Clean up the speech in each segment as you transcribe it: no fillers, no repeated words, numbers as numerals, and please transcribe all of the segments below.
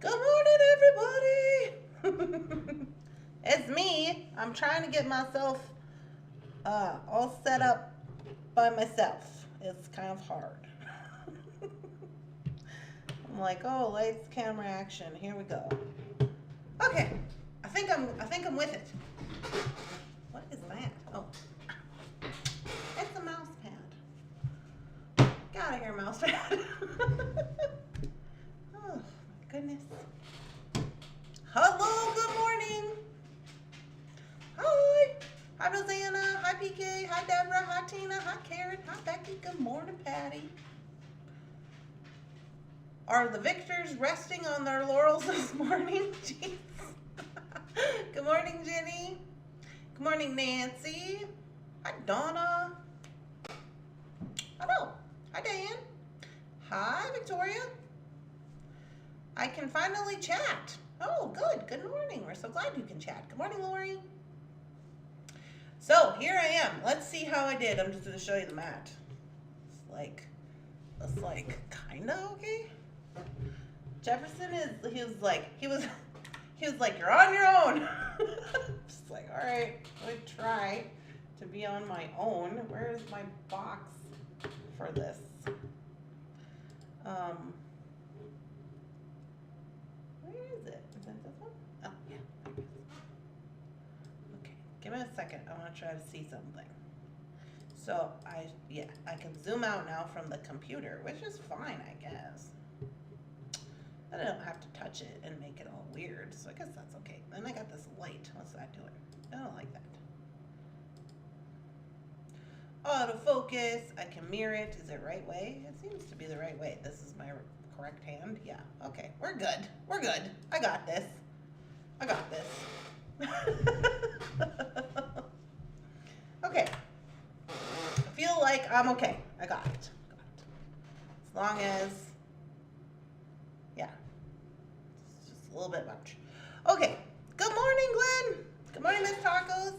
Good morning, everybody. It's me. I'm trying to get myself all set up by myself. It's kind of hard. I'm like, oh, lights, camera, action. Here we go. Okay, I think I'm with it. What is that? Oh, it's a mouse pad. Get out of here, mouse pad. Oh my goodness. Hello, good morning. Hi. Hi, Rosanna. Hi, PK. Hi, Deborah. Hi, Tina. Hi, Karen. Hi, Becky. Good morning, Patty. Are the victors resting on their laurels this morning? Jeez. Good morning, Jenny. Good morning, Nancy. Hi, Donna. Hello. Hi, Dan. Hi, Victoria. I can finally chat. Oh, good. Good morning. We're so glad you can chat. Good morning, Lori. So here I am. Let's see how I did. I'm just going to show you the mat. It's like kind of okay. Jefferson he was like, you're on your own. Just like, all right, let me try to be on my own. Where is my box for this? Where is it? Is that this one? Oh, yeah. Okay, give me a second. I want to try to see something. So I can zoom out now from the computer, which is fine, I guess. I don't have to touch it and make it all weird, so I guess that's okay. Then I got this light. What's that doing? I don't like that. Autofocus. I can mirror it. Is it right way? It seems to be the right way. This is my correct hand. Yeah. Okay. We're good. We're good. I got this. I got this. Okay. I feel like I'm okay. I got it. As long as, yeah. It's just a little bit much. Okay. Good morning, Glenn. Good morning, Miss Tacos.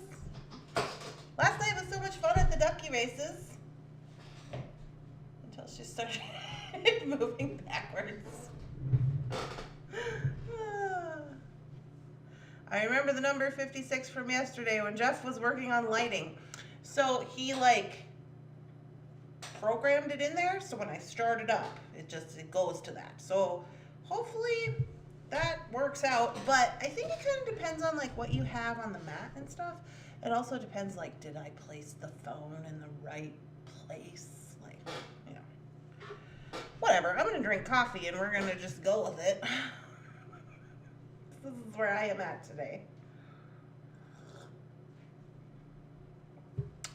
Last night was so much fun at the ducky races. Until she started moving backwards. I remember the number 56 from yesterday when Jeff was working on lighting. So he programmed it in there, so when I start it up, it goes to that. So hopefully that works out, but I think it kind of depends on what you have on the mat and stuff. It also depends did I place the phone in the right place? Whatever. I'm gonna drink coffee and we're gonna just go with it. This is where I am at today.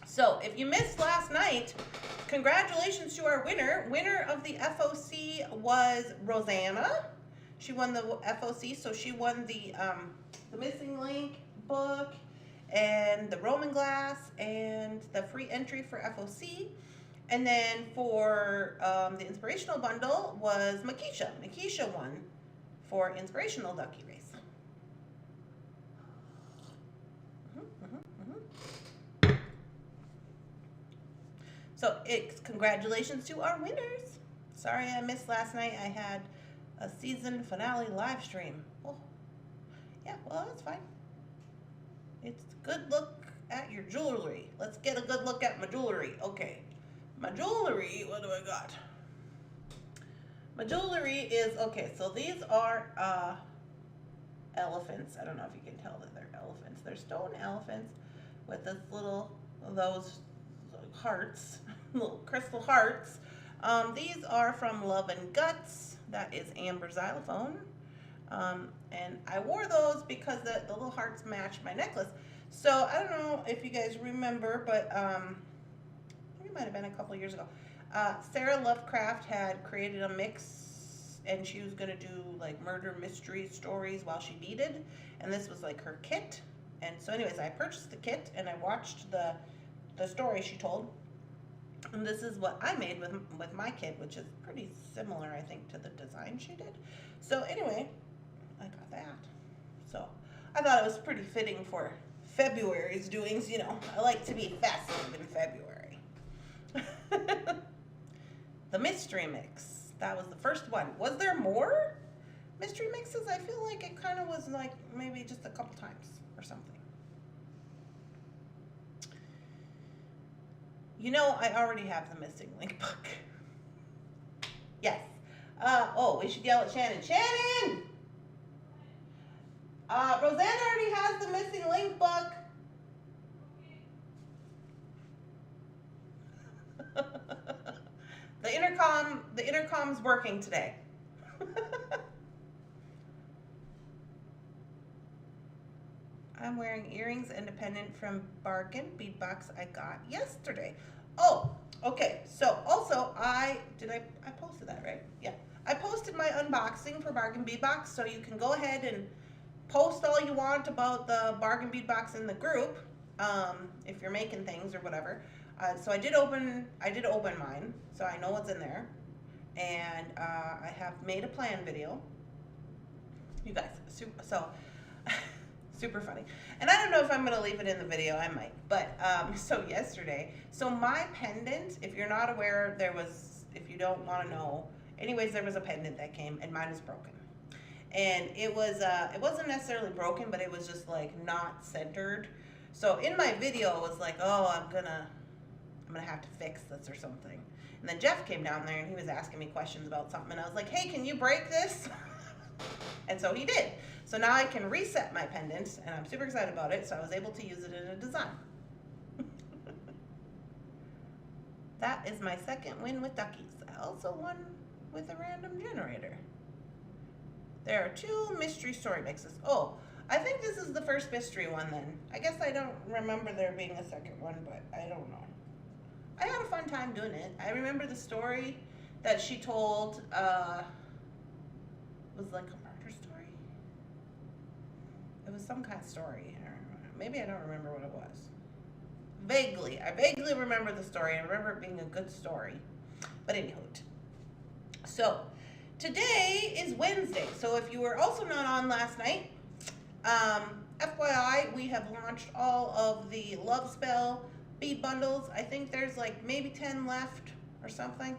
So if you missed last night, congratulations to our winner. Winner of the FOC was Rosanna. She won the FOC, so she won the Missing Link book and the Roman glass and the free entry for FOC. And then for the inspirational bundle was Makisha. Makisha won for inspirational ducky race. So it's congratulations to our winners. Sorry I missed last night. I had a season finale live stream. Oh, yeah, well, that's fine. It's a good look at your jewelry. Let's get a good look at my jewelry. Okay. My jewelry, what do I got? My jewelry is, okay, so these are elephants. I don't know if you can tell that they're elephants. They're stone elephants with those hearts, little crystal hearts. These are from Love and Guts. That is Amber Xylophone. And I wore those because the little hearts match my necklace. So I don't know if you guys remember, but I think it might have been a couple years ago. Sarah Lovecraft had created a mix, and she was going to do murder mystery stories while she beaded, and this was her kit. And so anyways, I purchased the kit and I watched the story she told, and this is what I made with my kit, which is pretty similar, I think, to the design she did. So anyway, I got that. So I thought it was pretty fitting for February's doings. I like to be festive in February. The mystery mix, that was the first one. Was there more? mystery mixes, I feel like it kind of was like maybe just a couple times or something. You know, I already have the missing link book. Yes. Oh, we should yell at Shannon. Shannon! Roseanne already has the missing link book. The intercom's working today. I'm wearing earrings independent from Bargain Bead Box I got yesterday. Oh, okay. So also I posted that, right? Yeah. I posted my unboxing for Bargain Bead Box, so you can go ahead and post all you want about the Bargain Bead Box in the group, if you're making things or whatever. So I did open mine, so I know what's in there, and I have made a plan video. You guys, so super funny. And I don't know if I'm gonna leave it in the video. I might, but so yesterday, so my pendant, if you're not aware, if you don't want to know, anyways, there was a pendant that came, and mine is broken. And it wasn't necessarily broken, but it was just like not centered. So in my video, it was like, oh, I'm gonna have to fix this or something. And then Jeff came down there and he was asking me questions about something, and I was like, hey, can you break this? And so he did. So now I can reset my pendant, and I'm super excited about it. So I was able to use it in a design. That is my second win with duckies. I also won with a random generator. There are 2 mystery story mixes. Oh, I think this is the first mystery one then. I guess I don't remember there being a second one, but I don't know. I had a fun time doing it. I remember the story that she told, was like a murder story. It was some kind of story. Maybe I don't remember what it was. Vaguely. I vaguely remember the story. I remember it being a good story. But anywho. So, today is Wednesday. So if you were also not on last night, FYI, we have launched all of the Love Spell bead bundles. I think there's like maybe 10 left or something.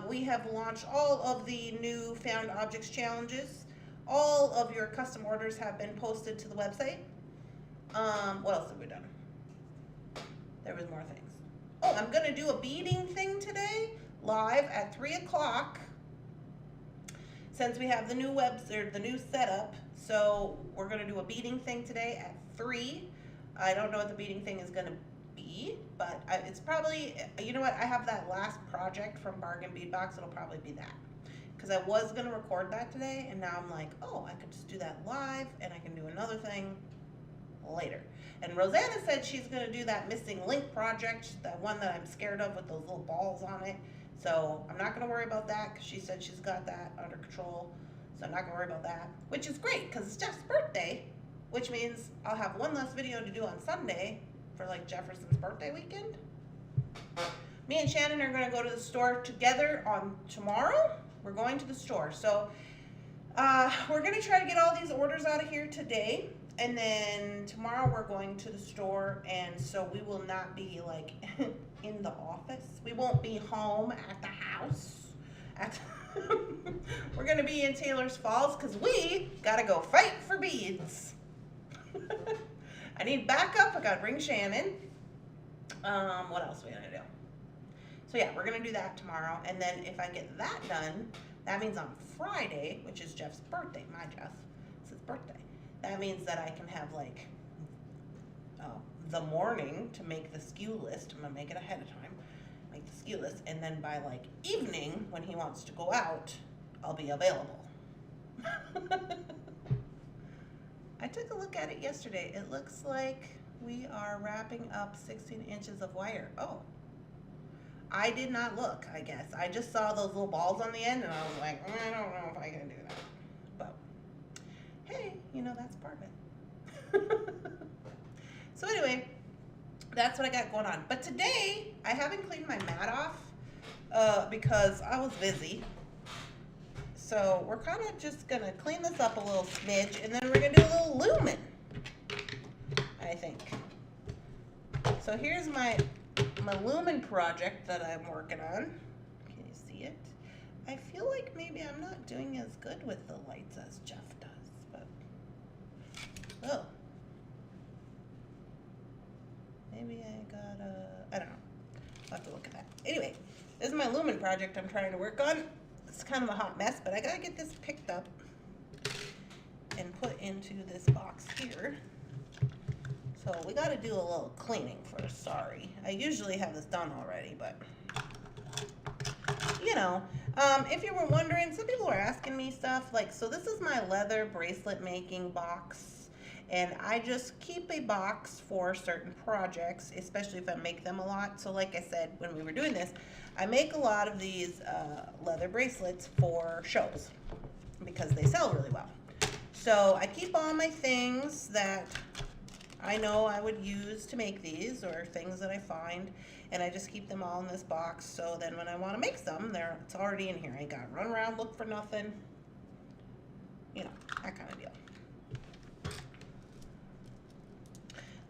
We have launched all of the new Found Objects challenges. All of your custom orders have been posted to the website. What else have we done? There was more things. Oh, I'm going to do a beading thing today, live at 3 o'clock. Since we have the new the new setup, so we're going to do a beading thing today at 3. I don't know what the beading thing is going to be, but it's probably, you know what, I have that last project from Bargain Bead Box. It'll probably be that, because I was going to record that today, and now I'm like, oh, I could just do that live, and I can do another thing later. And Rosanna said she's going to do that missing link project, that one that I'm scared of with those little balls on it. So I'm not going to worry about that, because she said she's got that under control. So I'm not going to worry about that, which is great because it's Jeff's birthday, which means I'll have one less video to do on Sunday for like Jefferson's birthday weekend. Me and Shannon are going to go to the store together on tomorrow. We're going to the store. So we're going to try to get all these orders out of here today. And then tomorrow we're going to the store, and so we will not be like in the office. We won't be home at the house. We're going to be in Taylor's Falls because we got to go fight for beads. I need backup. I got to bring Shannon. What else are we going to do? So yeah, we're going to do that tomorrow. And then if I get that done, that means on Friday, which is Jeff's birthday, my Jeff, it's his birthday. That means that I can have like the morning to make the SKU list. I'm gonna make it ahead of time, make the SKU list, and then by like evening when he wants to go out, I'll be available. I took a look at it yesterday. It looks like we are wrapping up 16 inches of wire. Oh, I did not look, I guess. I just saw those little balls on the end and I was like, I don't know if I can do that. But hey, you know, that's part of it. So anyway, that's what I got going on. But today, I haven't cleaned my mat off because I was busy. So we're kind of just going to clean this up a little smidge, and then we're going to do a little looming, I think. So here's my looming project that I'm working on. Can you see it? I feel like maybe I'm not doing as good with the lights as Jeff does, but oh, maybe I gotta, I don't know. I'll have to look at that. Anyway, this is my Looming project I'm trying to work on. It's kind of a hot mess, but I gotta get this picked up and put into this box here. So we gotta do a little cleaning first, sorry. I usually have this done already, but you know, if you were wondering, some people are asking me stuff like, so this is my leather bracelet making box, and I just keep a box for certain projects, especially if I make them a lot. So like I said, when we were doing this, I make a lot of these leather bracelets for shows because they sell really well. So I keep all my things that I know I would use to make these, or things that I find, and I just keep them all in this box, so then when I want to make some, it's already in here. I ain't got to run around, look for nothing, you know, that kind of deal.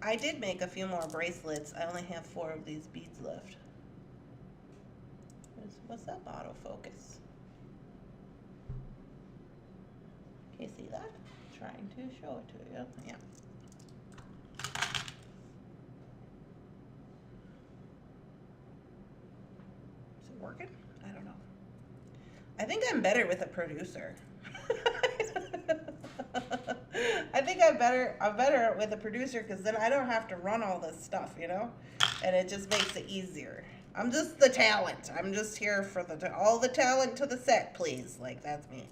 I did make a few more bracelets. I only have 4 of these beads left. What's up, autofocus? Can you see that? Trying to show it to you. Yeah. Working? I don't know. I think I'm better with a producer. I think I'm better with a producer because then I don't have to run all this stuff, you know? And it just makes it easier. I'm just the talent. I'm just here for all the talent to the set, please. Like, that's me.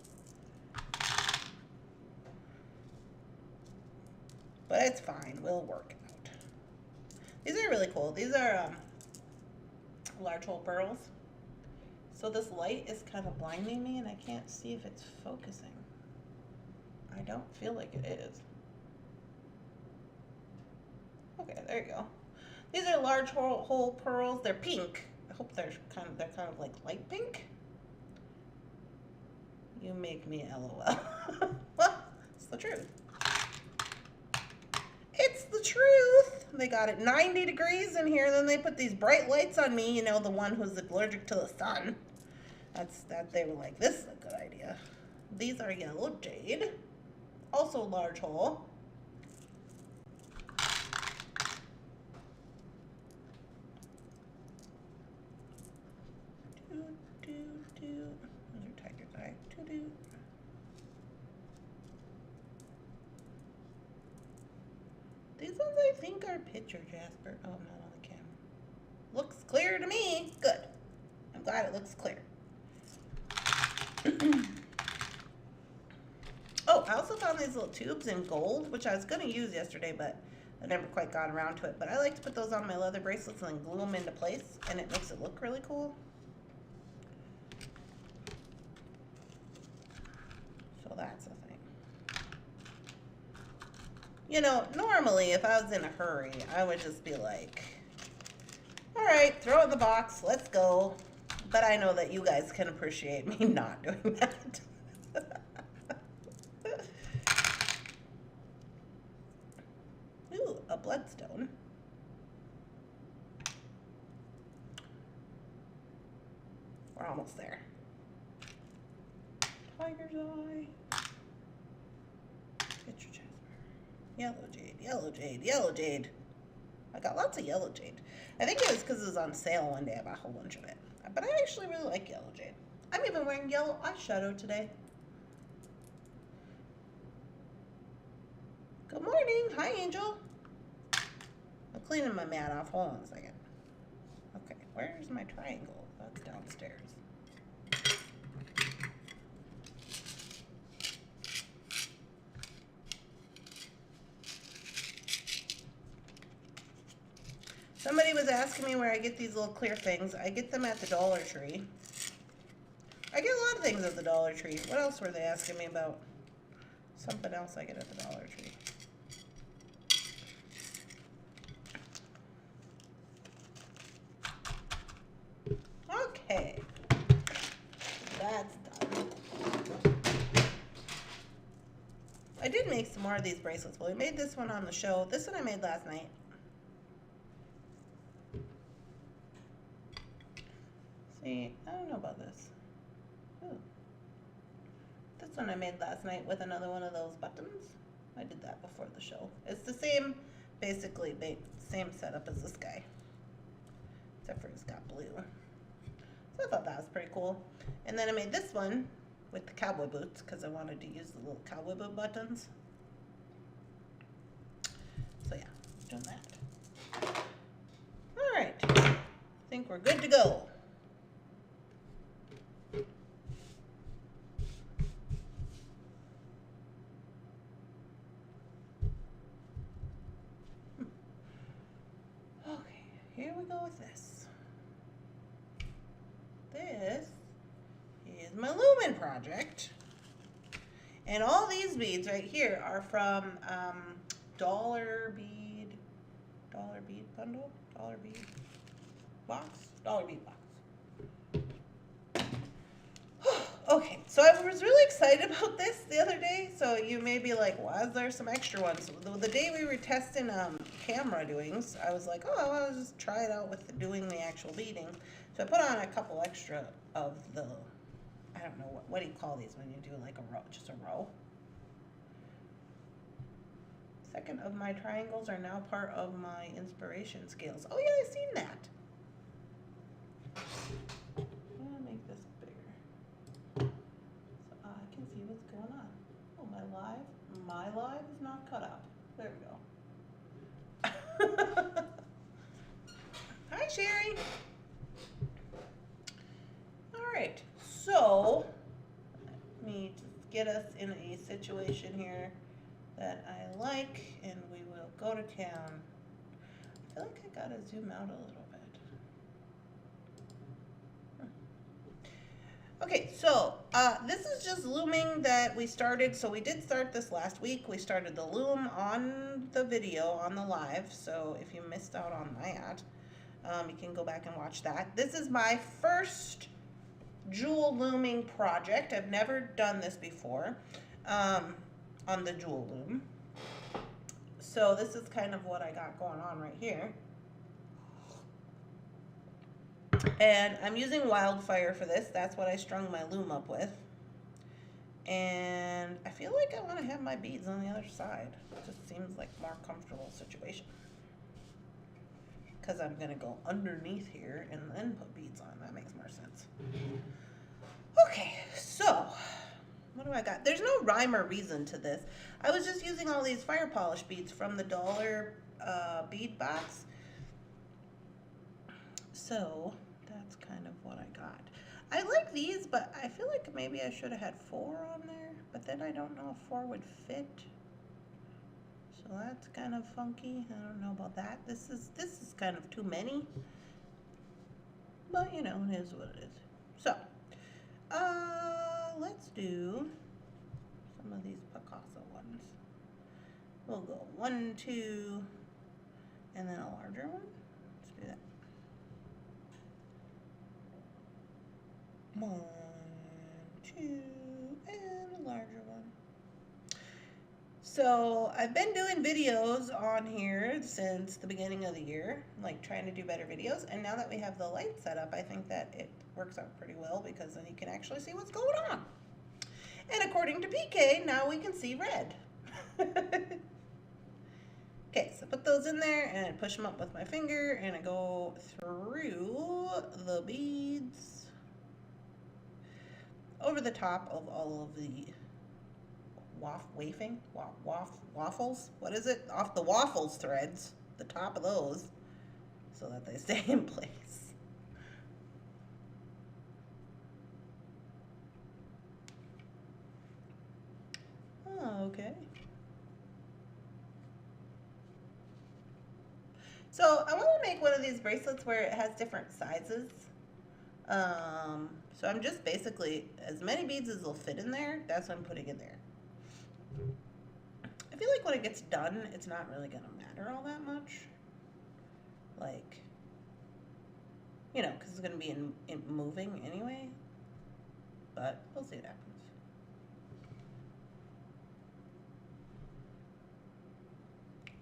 But it's fine. We'll work it out. These are really cool. These are large hole pearls. So this light is kind of blinding me and I can't see if it's focusing. I don't feel like it is. Okay, there you go. These are large hole pearls. They're pink. I hope they're kind of like light pink. You make me LOL. Well, it's the truth. It's the truth. They got it 90 degrees in here, then they put these bright lights on me, you know, the one who's allergic to the sun. They were like, this is a good idea. These are yellow jade, also large hole. Those are tiger's eye. These ones I think are picture Jasper. Oh, not on the camera. Looks clear to me. Good. I'm glad it looks clear. Oh, I also found these little tubes in gold, which I was going to use yesterday, but I never quite got around to it. But I like to put those on my leather bracelets and then glue them into place, and it makes it look really cool. So that's a thing. You know, normally if I was in a hurry, I would just be like, all right, throw it in the box, let's go. But I know that you guys can appreciate me not doing that. Ooh, a bloodstone. We're almost there. Tiger's eye. Picture Jasper. Yellow jade, yellow jade, yellow jade. I got lots of yellow jade. I think it was because it was on sale one day. I bought a whole bunch of it. But I actually really like yellow jade. I'm even wearing yellow eyeshadow today. Good morning. Hi, Angel. I'm cleaning my mat off. Hold on a second. Okay, where's my triangle? That's downstairs. Somebody was asking me where I get these little clear things. I get them at the Dollar Tree. I get a lot of things at the Dollar Tree. What else were they asking me about? Something else I get at the Dollar Tree. Okay. That's done. I did make some more of these bracelets. Well, we made this one on the show. This one I made last night. See, I don't know about this. This one I made last night with another one of those buttons. I did that before the show. It's the same, basically, same setup as this guy. Except for he's got blue. So I thought that was pretty cool. And then I made this one with the cowboy boots because I wanted to use the little cowboy boot buttons. So yeah, doing that. Alright, I think we're good to go. Okay, here we go with this. This is my Looming project. And all these beads right here are from Dollar Bead bundle? Dollar Bead box? Dollar Bead box. Okay, so I was really excited about this the other day. So you may be like, why is there some extra ones? The day we were testing camera doings, I was like, oh, I want to just try it out with doing the actual beading. So I put on a couple extra of the, I don't know, what do you call these when you do like a row, just a row? Second of my triangles are now part of my inspiration scales. Oh yeah, I've seen that. I'm gonna make this bigger so I can see what's going on. Oh, my live is not cut out. There we go. Hi, Sherry. All right, so let me just get us in a situation here that I like, and we will go to town. I feel like I gotta zoom out a little bit. Okay, so this is just looming that we started. So we did start this last week. We started the loom on the video, on the live. So if you missed out on that, you can go back and watch that. This is my first jewel looming project. I've never done this before. On the jewel loom. So this is kind of what I got going on right here. And I'm using wildfire for this. That's what I strung my loom up with. And I feel like I want to have my beads on the other side. It just seems like a more comfortable situation. Because I'm going to go underneath here and then put beads on. That makes more sense. Okay, so what do I got? There's no rhyme or reason to this. I was just using all these fire polish beads from the Dollar Bead box. So that's kind of what I got. I like these, but I feel like maybe I should have had 4 on there, but then I don't know if 4 would fit. So that's kind of funky. I don't know about that. This is kind of too many. But you know, it is what it is. So let's do some of these Picasso ones. We'll go 1, 2, and then a larger one. Let's do that. 1, 2, and a larger one. So I've been doing videos on here since the beginning of the year, like trying to do better videos. And now that we have the light set up, I think that it works out pretty well because then you can actually see what's going on. And according to PK, now we can see red. Okay, so put those in there and push them up with my finger and I go through the beads over the top of all of the waffles, what is it? Off the waffles threads, the top of those, so that they stay in place. Oh, okay. So I want to make one of these bracelets where it has different sizes. So I'm just basically, as many beads as will fit in there, that's what I'm putting in there. I feel like when it gets done, it's not really going to matter all that much. Like, you know, because it's going to be in moving anyway. But we'll see what happens.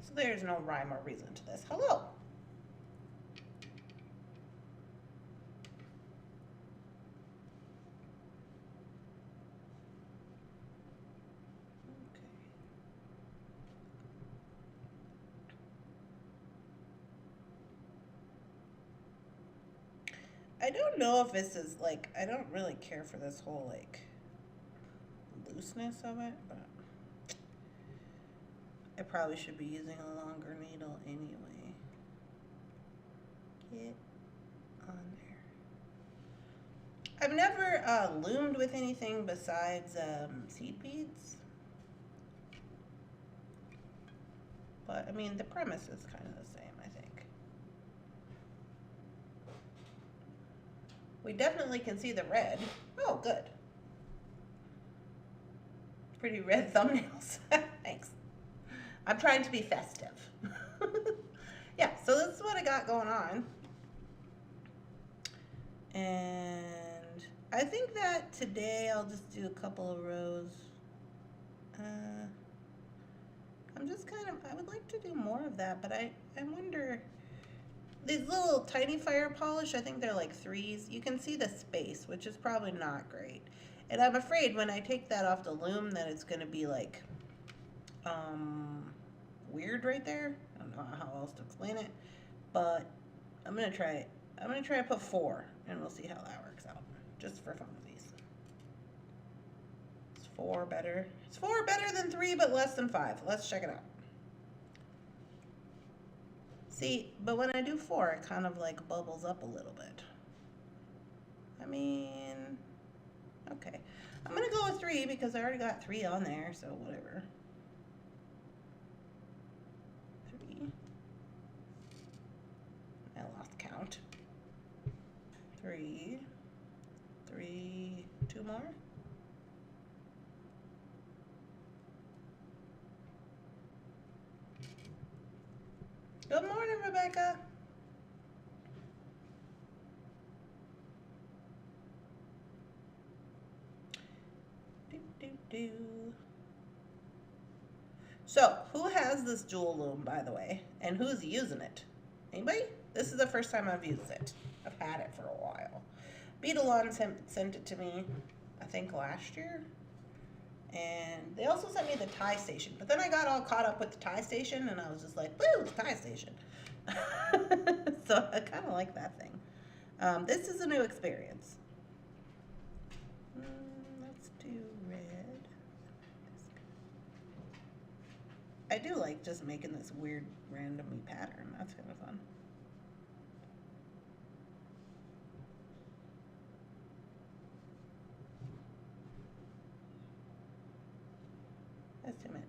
So there's no rhyme or reason to this. Hello. I don't know if this is like, I don't really care for this whole like looseness of it, but I probably should be using a longer needle anyway. Get on there. I've never loomed with anything besides seed beads. But I mean, the premise is kind of the same, I think. We definitely can see the red. Oh, good. Pretty red thumbnails. Thanks. I'm trying to be festive. Yeah, so this is what I got going on. And I think that today I'll just do a couple of rows. I'm just kind of, I would like to do more of that, but I wonder, these little tiny fire polish, I think they're like 3s. You can see the space, which is probably not great. And I'm afraid when I take that off the loom that it's going to be like weird right there. I don't know how else to explain it, but I'm going to try it. I'm going to try to put 4, and we'll see how that works out, just for fun of these. Is 4 better? It's 4 better than 3, but less than 5. Let's check it out. See, but when I do 4, it kind of like bubbles up a little bit. I mean, okay. I'm going to go with 3 because I already got 3 on there, so whatever. 3. I lost count. 3. 3. 2 more. Good morning, Rebecca. So, who has this jewel loom, by the way? And who's using it? Anybody? This is the first time I've used it. I've had it for a while. Bead sent it to me, I think, last year. And they also sent me the tie station. But then I got all caught up with the tie station, and I was just like, woo, the tie station. So I kind of like that thing. This is a new experience. Let's do red. I do like just making this weird randomly pattern. That's kind of fun. That's too many.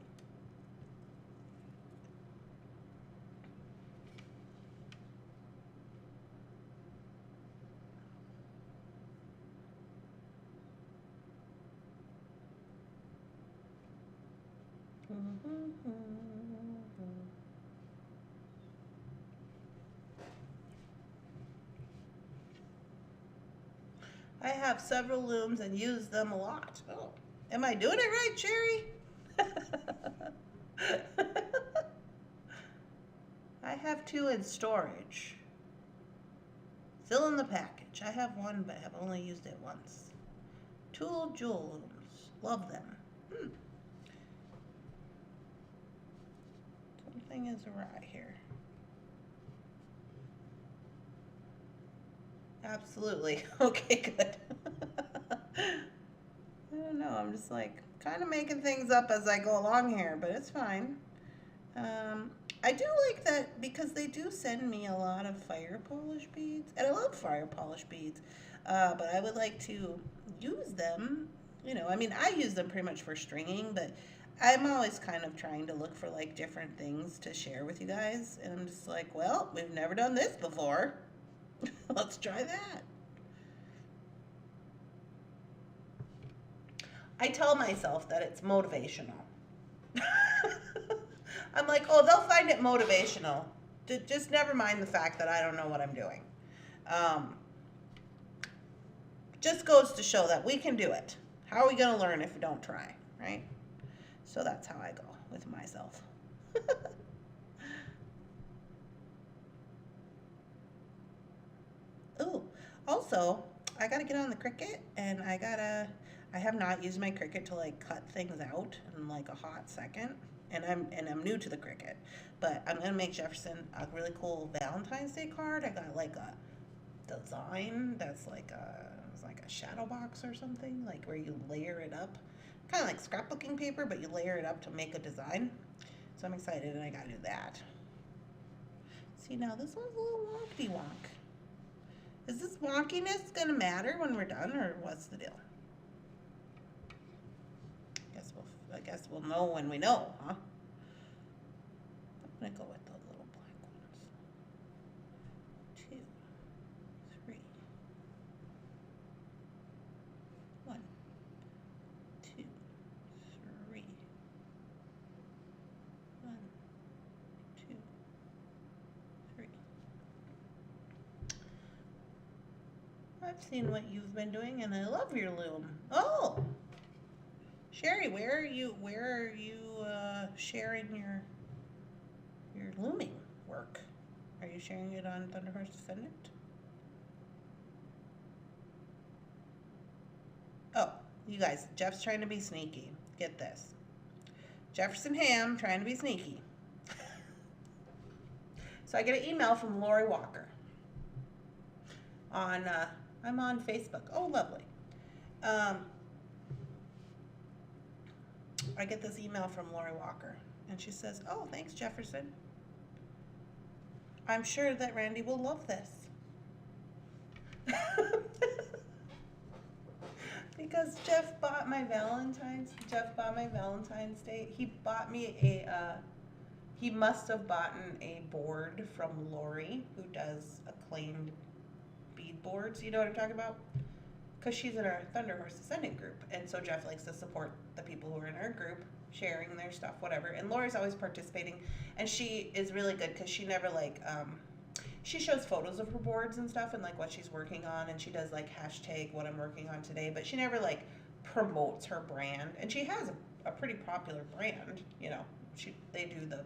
I have several looms and use them a lot. Oh, am I doing it right, Cherry? I have 2 in storage. Still in the package. I have 1, but have only used it once. Tool jewel looms. Love them. Something is awry here. Absolutely. Okay, good. I don't know. I'm just like kind of making things up as I go along here, but it's fine. I do like that because they do send me a lot of fire polish beads, and I love fire polish beads, but I would like to use them. You know, I mean, I use them pretty much for stringing, but I'm always kind of trying to look for like different things to share with you guys, and I'm just like, well, we've never done this before. Let's try that. I tell myself that it's motivational. I'm like, oh, they'll find it motivational. Just never mind the fact that I don't know what I'm doing. Just goes to show that we can do it. How are we going to learn if we don't try, right? So that's how I go with myself. Ooh, also, I gotta get on the Cricut, and I have not used my Cricut to like cut things out in like a hot second, and I'm new to the Cricut, but I'm gonna make Jefferson a really cool Valentine's Day card. I got like a design that's like it's like a shadow box or something, like where you layer it up, kind of like scrapbooking paper, but you layer it up to make a design. So I'm excited, and I gotta do that. See, now this one's a little wonky wonk. Is this wonkiness gonna matter when we're done, or what's the deal? I guess we'll know when we know, huh? I'm gonna go with the little black ones. 2, 3. 1, 2, 3. 1, 2, 3. I've seen what you've been doing, and I love your loom. Oh, Sherry, where are you sharing your looming work? Are you sharing it on Thunderhorse Descendant? Oh, you guys, Jeff's trying to be sneaky. Get this. Jefferson Ham trying to be sneaky. So I get an email from Lori Walker on, I'm on Facebook. Oh, lovely. I get this email from Lori Walker, and she says, "Oh, thanks, Jefferson. I'm sure that Randy will love this." Because Jeff bought my Valentine's Day. He bought me he must have bought a board from Lori, who does acclaimed bead boards. You know what I'm talking about? Because she's in our Thunderhorse Descendant group, and so Jeff likes to support the people who are in our group, sharing their stuff, whatever. And Lori's always participating, and she is really good because she never she shows photos of her boards and stuff and like what she's working on, and she does like hashtag what I'm working on today, but she never like promotes her brand, and she has a pretty popular brand, you know. They do the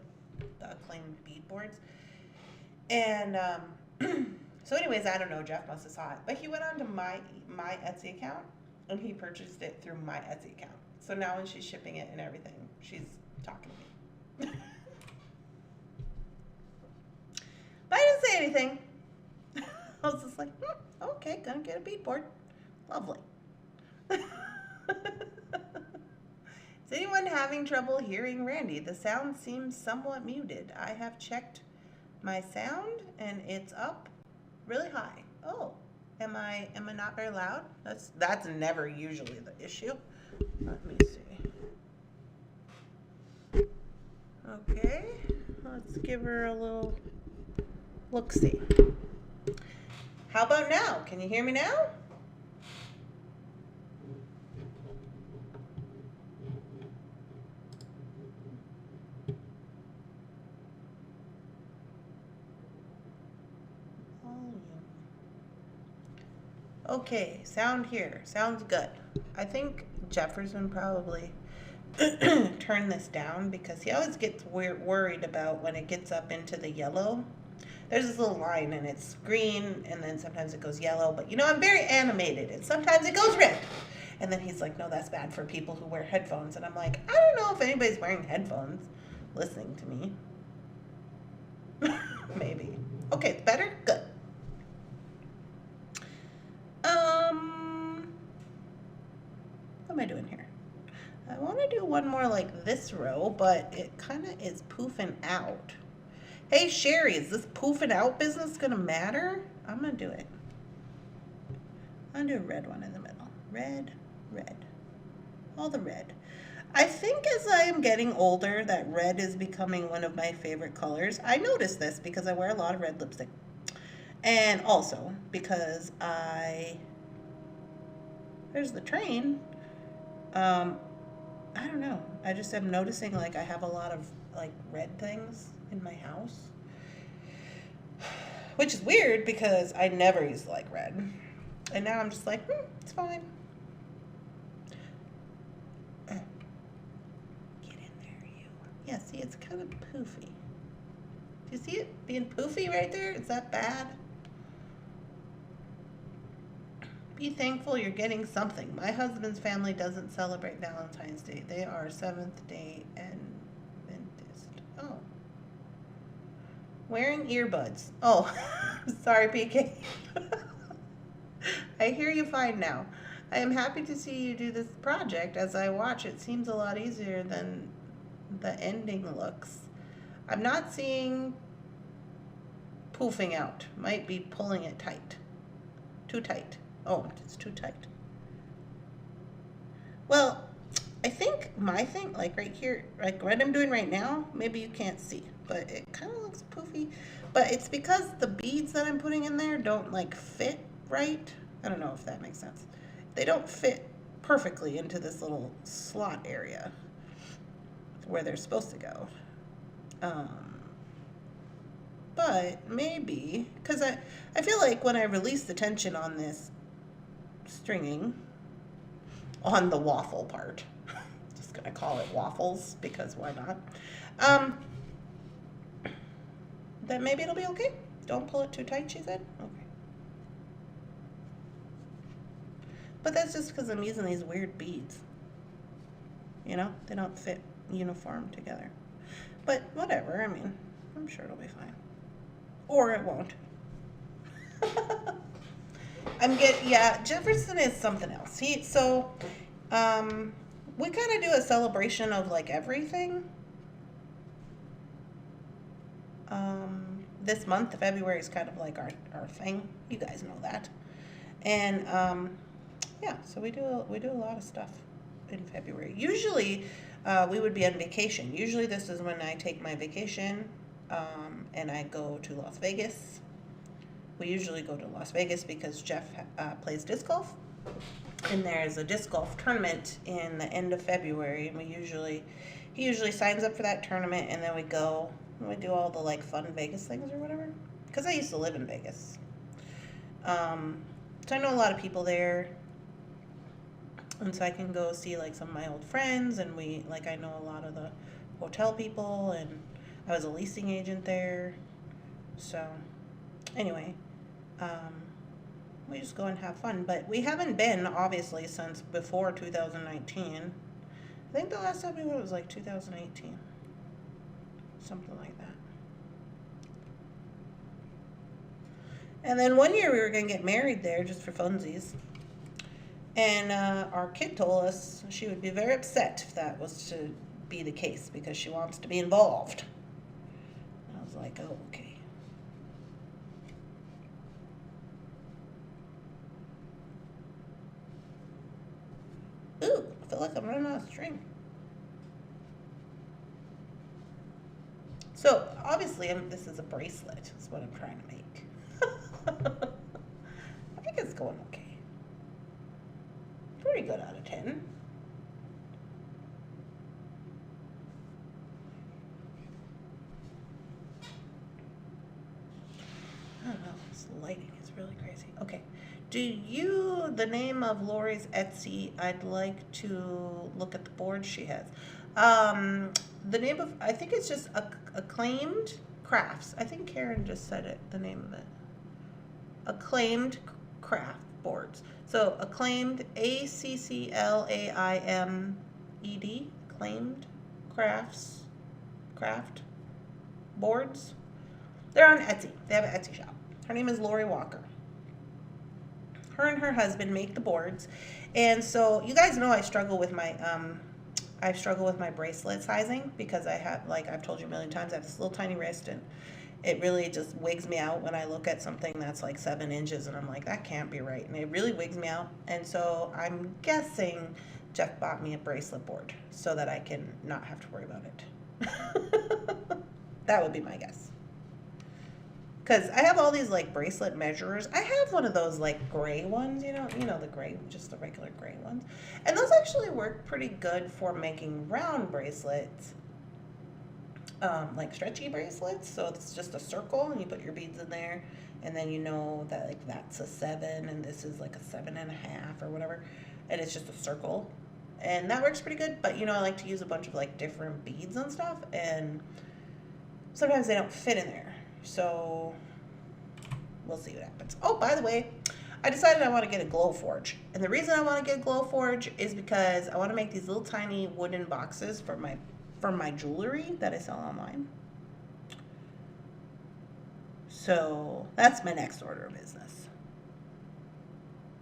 acclaimed bead boards, and so anyways, I don't know, Jeff must have saw it, but he went on to my Etsy account, and he purchased it through my Etsy account. So now when she's shipping it and everything, she's talking to me. But I didn't say anything. I was just like, okay, gonna get a bead board. Lovely. Is anyone having trouble hearing Randy? The sound seems somewhat muted. I have checked my sound, and it's up really high. Oh, am I not very loud? That's never usually the issue. Let me see. Okay, let's give her a little look-see. How about now? Can you hear me now? Okay, sound here. Sounds good. I think Jefferson probably turned this down because he always gets worried about when it gets up into the yellow. There's this little line, and it's green, and then sometimes it goes yellow. But, you know, I'm very animated, and sometimes it goes red. And then he's like, no, that's bad for people who wear headphones. And I'm like, I don't know if anybody's wearing headphones listening to me. Maybe. Okay, better? Good. What am I doing here? I want to do one more like this row, but it kind of is poofing out. Hey, Sherry, is this poofing out business going to matter? I'm going to do it. I'm going to do a red one in the middle. Red, red. All the red. I think as I am getting older, that red is becoming one of my favorite colors. I noticed this because I wear a lot of red lipstick. And also because there's the train. I don't know. I just am noticing like I have a lot of like red things in my house. Which is weird because I never used to like red. And now I'm just like, it's fine. Get in there, you. Yeah, see, it's kind of poofy. Do you see it being poofy right there? Is that bad? Be thankful you're getting something. My husband's family doesn't celebrate Valentine's Day. They are Seventh-day Adventist. Oh. Wearing earbuds. Oh, sorry, PK. I hear you fine now. I am happy to see you do this project. As I watch, it seems a lot easier than the ending looks. I'm not seeing poofing out. Might be pulling it tight. Too tight. Oh, it's too tight. Well, I think my thing, like right here, like what I'm doing right now, maybe you can't see, but it kind of looks poofy. But it's because the beads that I'm putting in there don't like fit right. I don't know if that makes sense. They don't fit perfectly into this little slot area where they're supposed to go. But maybe, because I feel like when I release the tension on this stringing, on the waffle part, just gonna call it waffles because why not, then maybe it'll be okay. Don't pull it too tight, she said. Okay. But that's just because I'm using these weird beads. You know, they don't fit uniform together. But whatever, I mean, I'm sure it'll be fine. Or it won't. Yeah, Jefferson is something else. We kind of do a celebration of like everything. This month, February is kind of like our thing. You guys know that. And yeah, so we do a lot of stuff in February. Usually, we would be on vacation. Usually, this is when I take my vacation, and I go to Las Vegas. We usually go to Las Vegas because Jeff plays disc golf, and there's a disc golf tournament in the end of February, and he usually signs up for that tournament, and then we go and we do all the like fun Vegas things or whatever. Because I used to live in Vegas, so I know a lot of people there. And so I can go see like some of my old friends, and I know a lot of the hotel people, and I was a leasing agent there. So anyway, we just go and have fun. But we haven't been, obviously, since before 2019. I think the last time we went was like 2018. Something like that. And then one year we were going to get married there just for funsies. And our kid told us she would be very upset if that was to be the case because she wants to be involved. And I was like, oh, okay. Ooh, I feel like I'm running out of string. So, obviously, this is a bracelet, is what I'm trying to make. I think it's going okay. Pretty good out of 10. I don't know, this lighting is really crazy. Okay. The name of Lori's Etsy, I'd like to look at the board she has. The name of, I think it's just Acclaimed Crafts. I think Karen just said it, the name of it. Acclaimed Craft Boards. So Acclaimed, ACCLAIMED, Acclaimed Craft Boards. They're on Etsy. They have an Etsy shop. Her name is Lori Walker. Her and her husband make the boards, and so you guys know I struggle with my bracelet sizing because I have, like I've told you a million times, I have this little tiny wrist, and it really just wigs me out when I look at something that's like 7 inches, and I'm like, that can't be right, and it really wigs me out. And so I'm guessing Jeff bought me a bracelet board so that I can not have to worry about it. That would be my guess. Because I have all these like bracelet measurers. I have one of those like gray ones, you know the gray, just the regular gray ones. And those actually work pretty good for making round bracelets, like stretchy bracelets. So it's just a circle and you put your beads in there, and then you know that like that's a 7 and this is like a 7.5 or whatever. And it's just a circle. And that works pretty good. But I like to use a bunch of like different beads and stuff, and sometimes they don't fit in there. So we'll see what happens. Oh, by the way, I decided I want to get a glow forge. And the reason I want to get a glow forge is because I want to make these little tiny wooden boxes for my jewelry that I sell online. So that's my next order of business.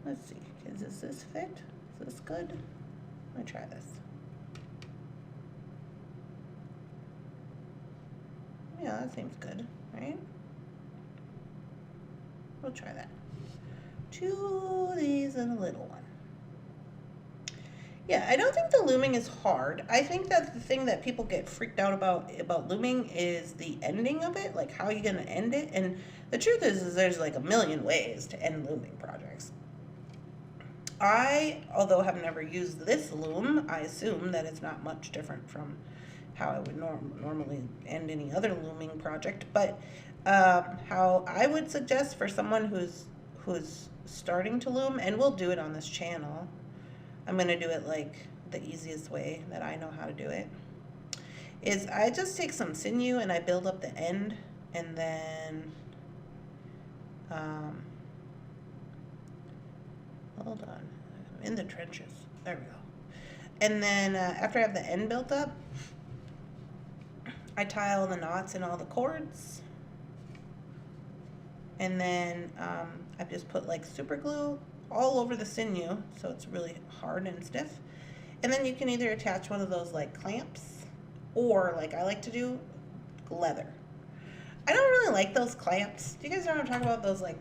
Let's see, does this fit? Is this good? Let me try this. Yeah, that seems good, right? We'll try that. 2 of these and a little one. Yeah, I don't think the looming is hard. I think that the thing that people get freaked out about looming is the ending of it, like how are you gonna end it? And the truth is there's like a million ways to end looming projects. I, although have never used this loom, I assume that it's not much different from how I would normally end any other looming project. But how I would suggest for someone who's starting to loom, and we'll do it on this channel. I'm gonna do it like the easiest way that I know how to do it. Is I just take some sinew and I build up the end, and then hold on, I'm in the trenches. There we go. And then after I have the end built up, I tie all the knots and all the cords, and then I just put like super glue all over the sinew so it's really hard and stiff. And then you can either attach one of those like clamps, or like I like to do, leather. I don't really like those clamps. Do you guys know what I'm talking about? Those like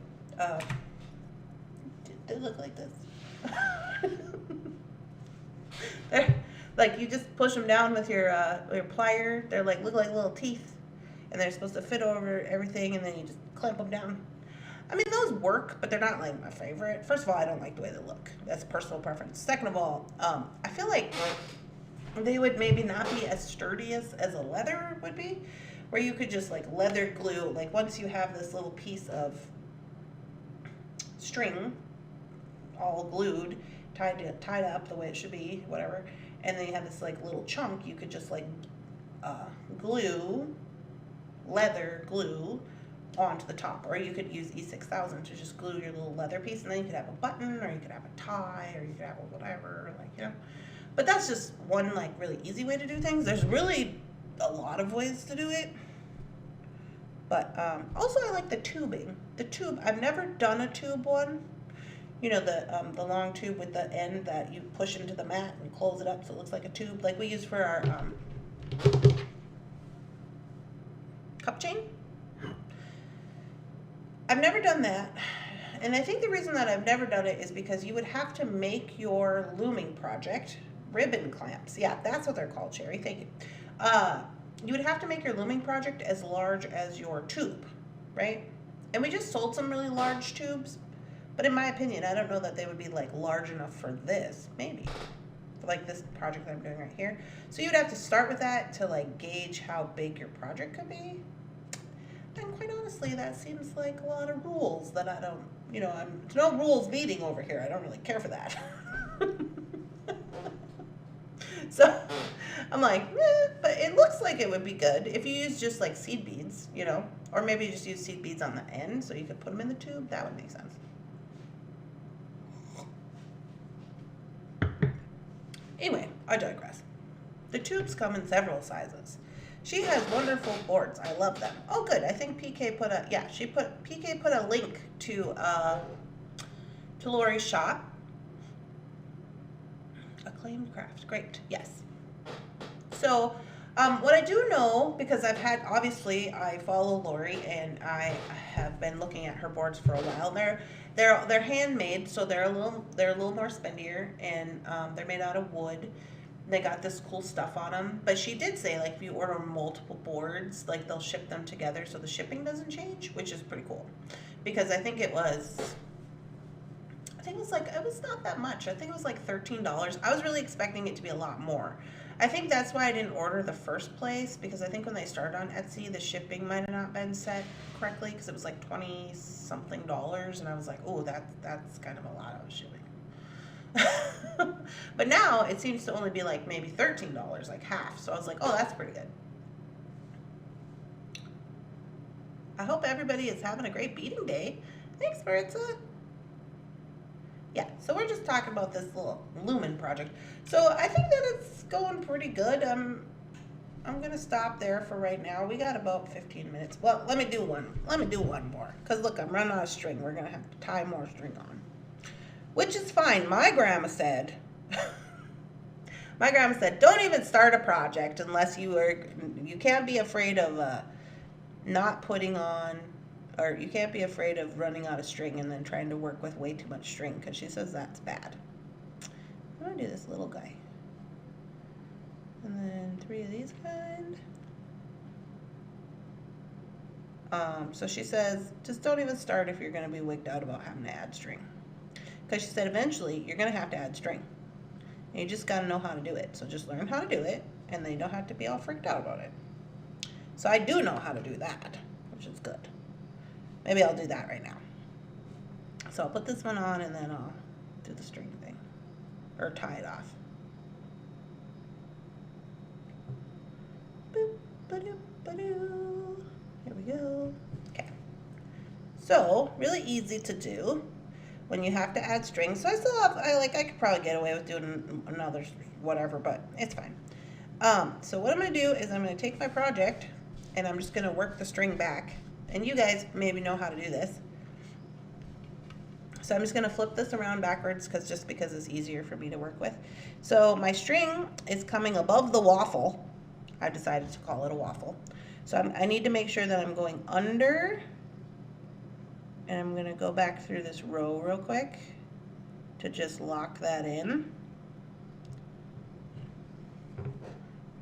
they look like this. They're like, you just push them down with your plier. They're like, look like little teeth, and they're supposed to fit over everything, and then you just clamp them down. I mean, those work, but they're not like my favorite. First of all, I don't like the way they look. That's personal preference. Second of all, I feel like they would maybe not be as sturdy as a leather would be, where you could just like leather glue, like once you have this little piece of string all glued, tied up the way it should be, whatever, and then you have this like little chunk, you could just like leather glue onto the top, or you could use E6000 to just glue your little leather piece, and then you could have a button, or you could have a tie, or you could have a whatever, like, you know. But that's just one like really easy way to do things. There's really a lot of ways to do it. But also I like the tubing. The tube, I've never done a tube one. You know, the long tube with the end that you push into the mat and close it up so it looks like a tube, like we use for our cup chain. I've never done that, and I think the reason that I've never done it is because you would have to make your looming project ribbon clamps. Yeah, that's what they're called, Sherry. Thank you. You would have to make your looming project as large as your tube, right? And we just sold some really large tubes, but in my opinion, I don't know that they would be like large enough for this, maybe. For like this project that I'm doing right here. So you'd have to start with that to like gauge how big your project could be. And quite honestly, that seems like a lot of rules that I don't, you know, there's no rules meeting over here. I don't really care for that. So I'm like, but it looks like it would be good if you use just like seed beads, you know, or maybe just use seed beads on the end so you could put them in the tube. That would make sense. Anyway, I digress. The tubes come in several sizes. She has wonderful boards. I love them. Oh, good. I think PK put a link to Lori's shop. Acclaimed Craft. Great. Yes. So, what I do know, because obviously I follow Lori and I have been looking at her boards for a while. They're handmade, so they're a little more spendier, and they're made out of wood. They got this cool stuff on them, but she did say like if you order multiple boards, like they'll ship them together so the shipping doesn't change, which is pretty cool. Because I think it was not that much. I think it was like $13. I was really expecting it to be a lot more. I think that's why I didn't order the first place, because I think when they started on Etsy, the shipping might have not been set correctly, because it was like $20 something, and I was like, oh, that's kind of a lot of shipping. But now it seems to only be like maybe $13, like half. So I was like, oh, that's pretty good. I hope everybody is having a great beading day. Thanks, Maritza. Yeah, so we're just talking about this little Lumen project. So I think that it's going pretty good. I'm gonna stop there for right now. We got about 15 minutes. Well, let me do one more. Cause look, I'm running out of string. We're gonna have to tie more string on. which is fine. My grandma said, don't even start a project unless you can't be afraid of not putting on, or you can't be afraid of running out of string and then trying to work with way too much string, because she says that's bad. I'm going to do this little guy. And then 3 of these kind. So she says, just don't even start if you're going to be wigged out about having to add string. Because she said eventually you're going to have to add string. And you just got to know how to do it. So just learn how to do it, and then you don't have to be all freaked out about it. So I do know how to do that, which is good. Maybe I'll do that right now. So I'll put this one on, and then I'll do the string thing. Or tie it off. Boop, ba-doop, ba-doo. Here we go. Okay. So, really easy to do when you have to add strings. So I still have, I could probably get away with doing another whatever, but it's fine. So what I'm going to do is I'm going to take my project, and I'm just going to work the string back. And you guys maybe know how to do this. So I'm just going to flip this around backwards just because it's easier for me to work with. So my string is coming above the waffle. I've decided to call it a waffle. So I need to make sure that I'm going under, and I'm going to go back through this row real quick to just lock that in,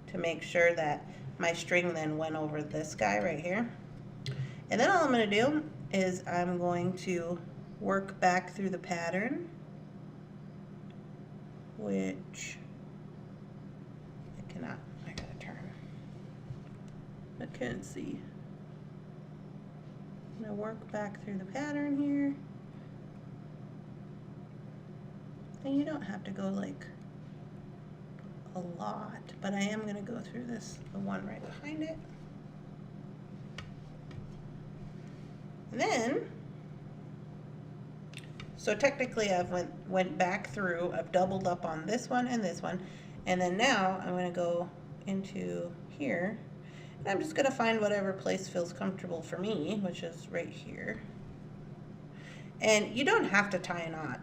to make sure that my string then went over this guy right here. And then all I'm going to do is I'm going to work back through the pattern, which I gotta turn. I can't see. I'm gonna work back through the pattern here. And you don't have to go like a lot, but I am gonna go through the one right behind it. And then, so technically I've went back through, I've doubled up on this one, and then now I'm going to go into here, and I'm just going to find whatever place feels comfortable for me, which is right here. And you don't have to tie a knot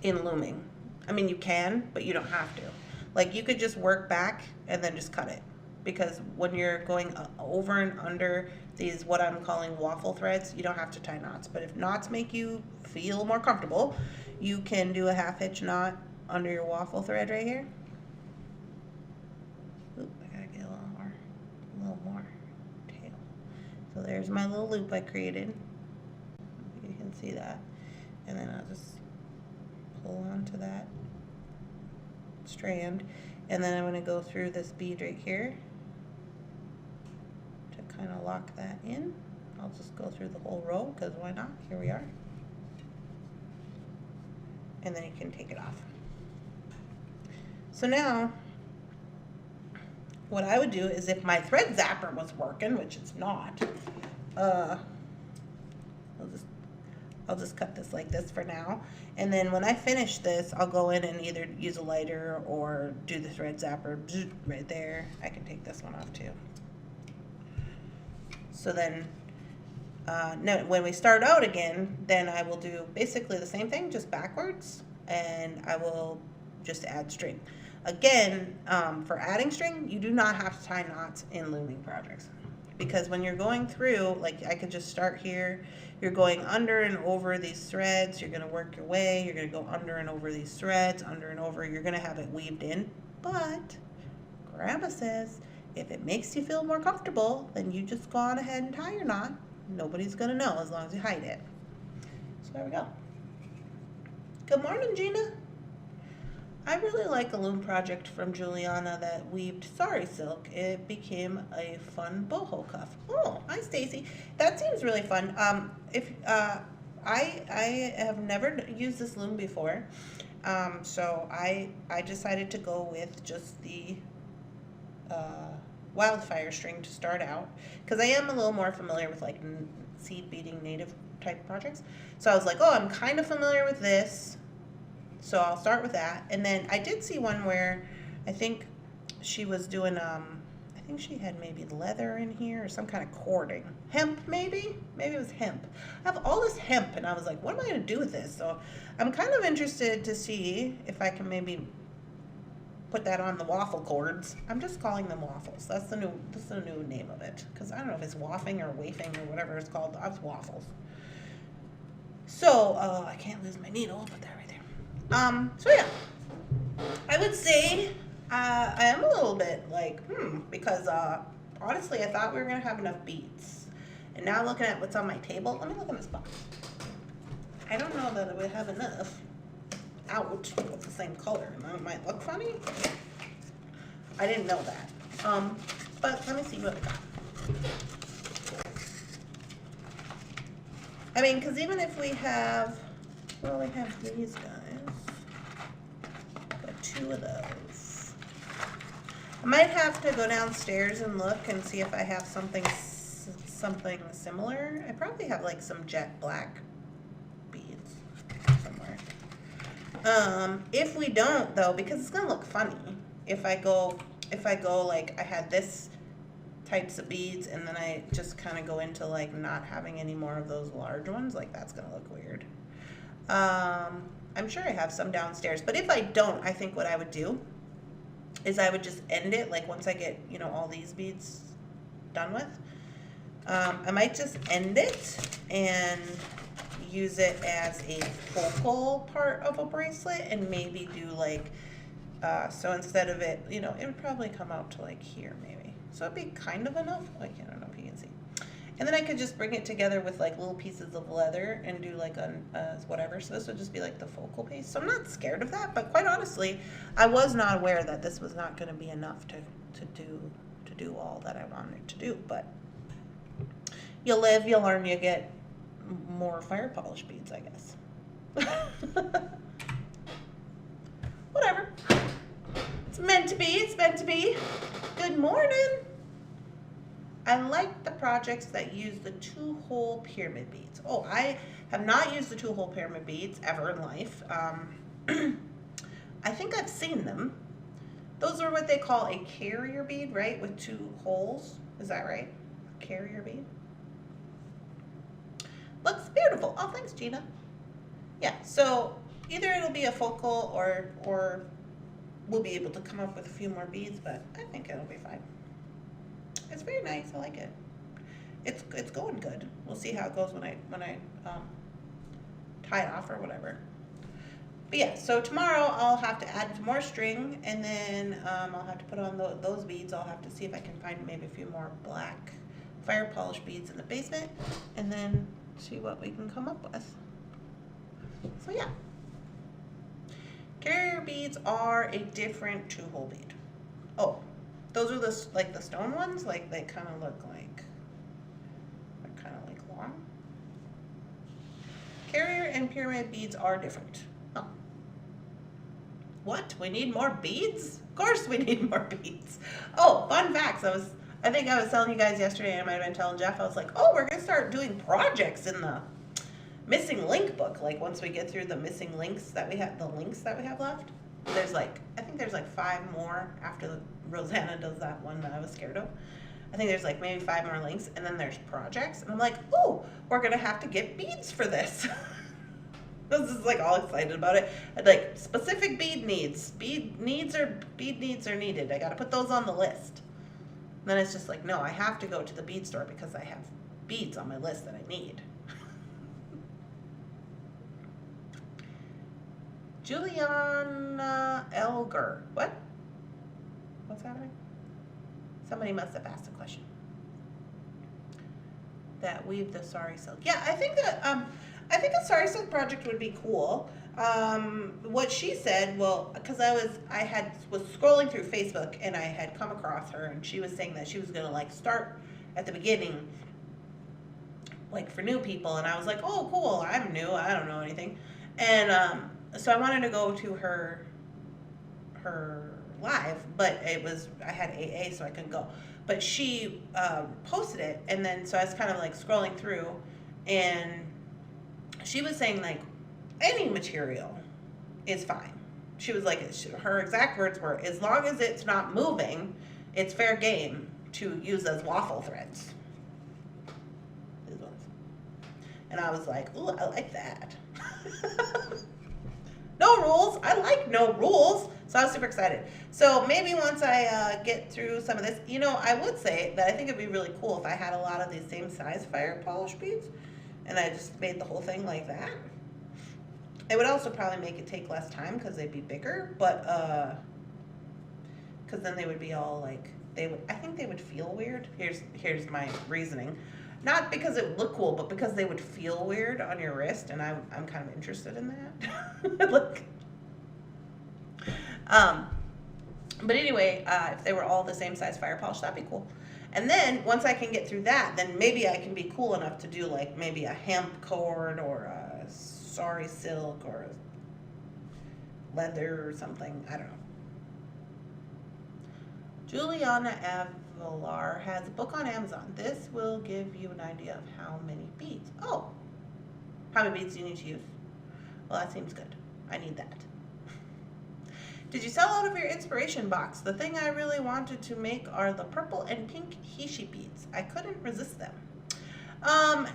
in looming. I mean, you can, but you don't have to. Like, you could just work back and then just cut it, because when you're going over and under these, what I'm calling waffle threads, you don't have to tie knots. But if knots make you feel more comfortable, you can do a 1/2 inch knot under your waffle thread right here. Oop, I gotta get a little more tail. So there's my little loop I created. You can see that. And then I'll just pull onto that strand. And then I'm gonna go through this bead right here to kind of lock that in. I'll just go through the whole row, because why not? Here we are. And then you can take it off. So now, what I would do is, if my thread zapper was working, which it's not, I'll just cut this like this for now. And then when I finish this, I'll go in and either use a lighter or do the thread zapper right there. I can take this one off too. So then, when we start out again, then I will do basically the same thing, just backwards, and I will just add string. Again, for adding string, you do not have to tie knots in looming projects, because when you're going through, like, I could just start here, you're going under and over these threads, you're going to work your way, you're going to go under and over these threads, under and over, you're going to have it weaved in. But Grandma says, if it makes you feel more comfortable, then you just go on ahead and tie your knot. Nobody's going to know as long as you hide it. So there we go. Good morning, Gina. I really like a loom project from Juliana that weaved sari silk. It became a fun boho cuff. Oh, hi, Stacy. That seems really fun. I have never used this loom before, so I decided to go with just the wildfire string to start out, because I am a little more familiar with like seed beading native type projects. So I was like, oh, I'm kind of familiar with this, so I'll start with that. And then I did see one where I think she was doing I think she had maybe leather in here or some kind of cording. Hemp, maybe? Maybe it was hemp. I have all this hemp, and I was like, what am I going to do with this? So I'm kind of interested to see if I can maybe put that on the waffle cords. I'm just calling them waffles. That's the new name of it. Because I don't know if it's waffing or wafing or whatever it's called. It's waffles. So, I can't lose my needle. I'll put that right there. So yeah. I would say I am a little bit like, because honestly, I thought we were going to have enough beads. And now looking at what's on my table, let me look in this box. I don't know that it would have enough out with the same color. And that might look funny. I didn't know that. But let me see what we got. I mean, because even if we have, well, we have these guys. Got 2 of those. I might have to go downstairs and look and see if I have something similar. I probably have like some jet black beads somewhere. If we don't though, because it's gonna look funny if I go like I had this types of beads and then I just kind of go into like not having any more of those large ones, like that's gonna look weird. I'm sure I have some downstairs, but if I don't, I think what I would do is I would just end it, like once I get, you know, all these beads done with, I might just end it and use it as a focal part of a bracelet and maybe do like, so instead of it, you know, it would probably come out to like here maybe. So it'd be kind of enough, like, I don't know if you can see. And then I could just bring it together with like little pieces of leather and do like a whatever. So this would just be like the focal piece. So I'm not scared of that, but quite honestly, I was not aware that this was not going to be enough to do all that I wanted to do. But you live, you learn, you get more fire polish beads, I guess. Whatever. It's meant to be. It's meant to be. Good morning. I like the projects that use the 2-hole pyramid beads. Oh, I have not used the 2-hole pyramid beads ever in life. I think I've seen them. Those are what they call a carrier bead, right? With 2 holes. Is that right? A carrier bead. Looks beautiful. Oh, thanks, Gina. Yeah, so either it'll be a focal or we'll be able to come up with a few more beads, but I think it'll be fine. It's very nice. I like it. It's going good. We'll see how it goes when I tie it off or whatever. But yeah, so tomorrow I'll have to add more string, and then I'll have to put on those beads. I'll have to see if I can find maybe a few more black fire polish beads in the basement, and then see what we can come up with. So yeah. Carrier beads are a different 2-hole bead. Oh, those are the stone ones. Like they kind of look like they're kind of like long. Carrier and pyramid beads are different. Oh. What? We need more beads? Of course we need more beads. Oh, fun facts. I think I was telling you guys yesterday. I might have been telling Jeff. I was like, oh, we're gonna start doing projects in the missing link book. Like once we get through the missing links that we have, left. There's like, I think there's like 5 more after Rosanna does that one that I was scared of. I think there's like maybe 5 more links, and then there's projects, and I'm like, oh, we're gonna have to get beads for this. This is like all excited about it. I'd like specific bead needs. Bead needs are needed. I gotta put those on the list. And then it's just like, no, I have to go to the bead store because I have beads on my list that I need. Juliana Elger. What? What's happening? Somebody must have asked a question. That weave the sari silk. Yeah, I think a sari silk project would be cool. What she said, well, because I was scrolling through Facebook and I had come across her, and she was saying that she was gonna like start at the beginning, like for new people, and I was like, oh, cool. I'm new. I don't know anything, and so I wanted to go to her live, but I had AA, so I couldn't go. But she posted it, and then so I was kind of like scrolling through, and she was saying like any material is fine. She was like, her exact words were, as long as it's not moving, it's fair game. to use as waffle threads. These ones. And I was like, ooh, I like that. No rules. I like no rules. So I was super excited. So maybe once I get through some of this, you know, I would say that I think it'd be really cool if I had a lot of these same size fire polish beads and I just made the whole thing like that. It would also probably make it take less time because they'd be bigger, but because then they would be all like, I think they would feel weird. Here's my reasoning. Not because it would look cool, but because they would feel weird on your wrist, and I'm kind of interested in that. Look. But anyway, if they were all the same size fire polish, that'd be cool. And then once I can get through that, then maybe I can be cool enough to do like maybe a hemp cord or a sari silk or leather or something. I don't know. Juliana Avalar has a book on Amazon. This will give you an idea of how many beads. Oh, how many beads do you need to use? Well, that seems good. I need that. Did you sell out of your inspiration box? The thing I really wanted to make are the purple and pink Heishi beads. I couldn't resist them.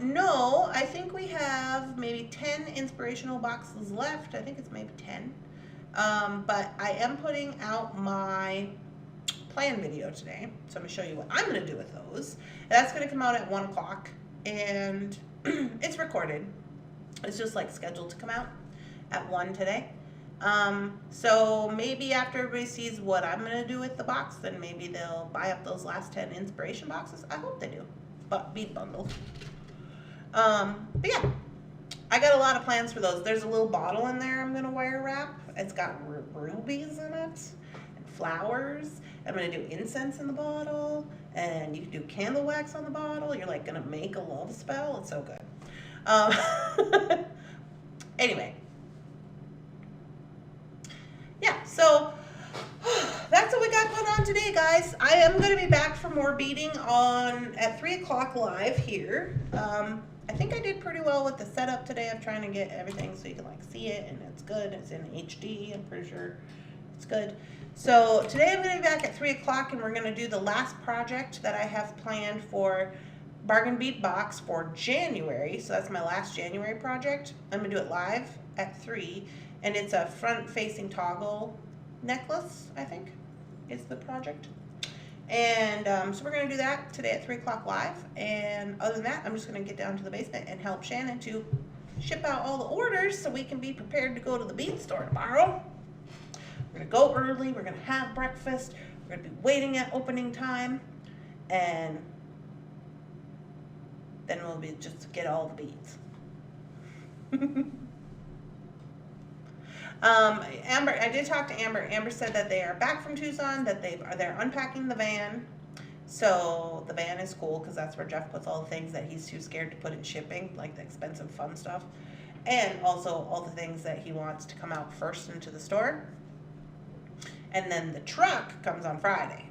No, I think we have maybe 10 inspirational boxes left. I think it's maybe 10. But I am putting out my plan video today. So I'm going to show you what I'm going to do with those. That's going to come out at 1 o'clock. And it's recorded. It's just like scheduled to come out at 1 today. So maybe after everybody sees what I'm going to do with the box, then maybe they'll buy up those last 10 inspiration boxes. I hope they do. But bead bundles. But yeah, I got a lot of plans for those. There's a little bottle in there I'm going to wire wrap. It's got rubies in it and flowers. I'm going to do incense in the bottle, and you can do candle wax on the bottle. You're like going to make a love spell. It's so good. Anyway. Yeah, so that's what we got going on today, guys. I am going to be back for more beading at 3 o'clock live here. I think I did pretty well with the setup today of trying to get everything so you can like see it, and it's good. It's in HD. I'm pretty sure it's good. So today I'm going to be back at 3 o'clock, and we're going to do the last project that I have planned for Bargain Bead Box for January. So that's my last January project. I'm going to do it live at 3. And it's a front-facing toggle necklace, I think, is the project. And so we're going to do that today at 3 o'clock live. And other than that, I'm just going to get down to the basement and help Shannon to ship out all the orders so we can be prepared to go to the bead store tomorrow. We're going to go early. We're going to have breakfast. We're going to be waiting at opening time. And then we'll be just get all the beads. Amber, I did talk to Amber. Amber said that they are back from Tucson, that they're unpacking the van. So the van is cool because that's where Jeff puts all the things that he's too scared to put in shipping, like the expensive fun stuff. And also all the things that he wants to come out first into the store. And then the truck comes on Friday.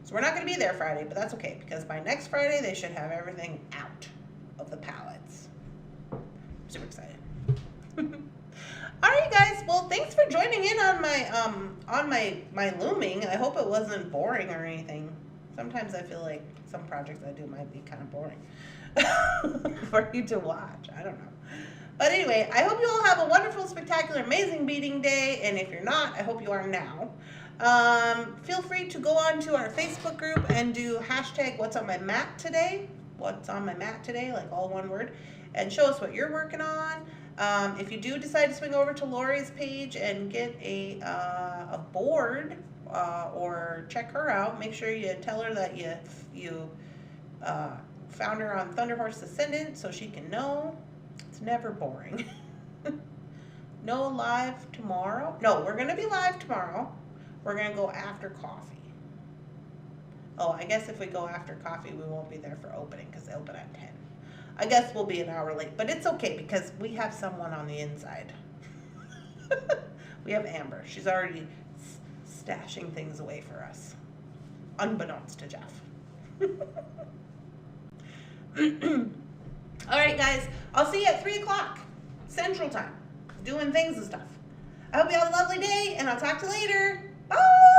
So we're not going to be there Friday, but that's okay because by next Friday they should have everything out of the pallets. I'm super excited. All right, guys. Well, thanks for joining in on my looming. I hope it wasn't boring or anything. Sometimes I feel like some projects I do might be kind of boring for you to watch. I don't know. But anyway, I hope you all have a wonderful, spectacular, amazing beading day. And if you're not, I hope you are now. Feel free to go on to our Facebook group and do hashtag what's on my mat today. What's on my mat today, like all one word. And show us what you're working on. If you do decide to swing over to Lori's page and get a board or check her out, make sure you tell her that you found her on Thunderhorse Descendant so she can know. It's never boring. No live tomorrow. No, we're going to be live tomorrow. We're going to go after coffee. Oh, I guess if we go after coffee, we won't be there for opening because they open at 10. I guess we'll be an hour late, but it's okay because we have someone on the inside. We have Amber. She's already stashing things away for us, unbeknownst to Jeff. All right, guys. I'll see you at 3 o'clock Central Time, doing things and stuff. I hope you have a lovely day, and I'll talk to you later. Bye!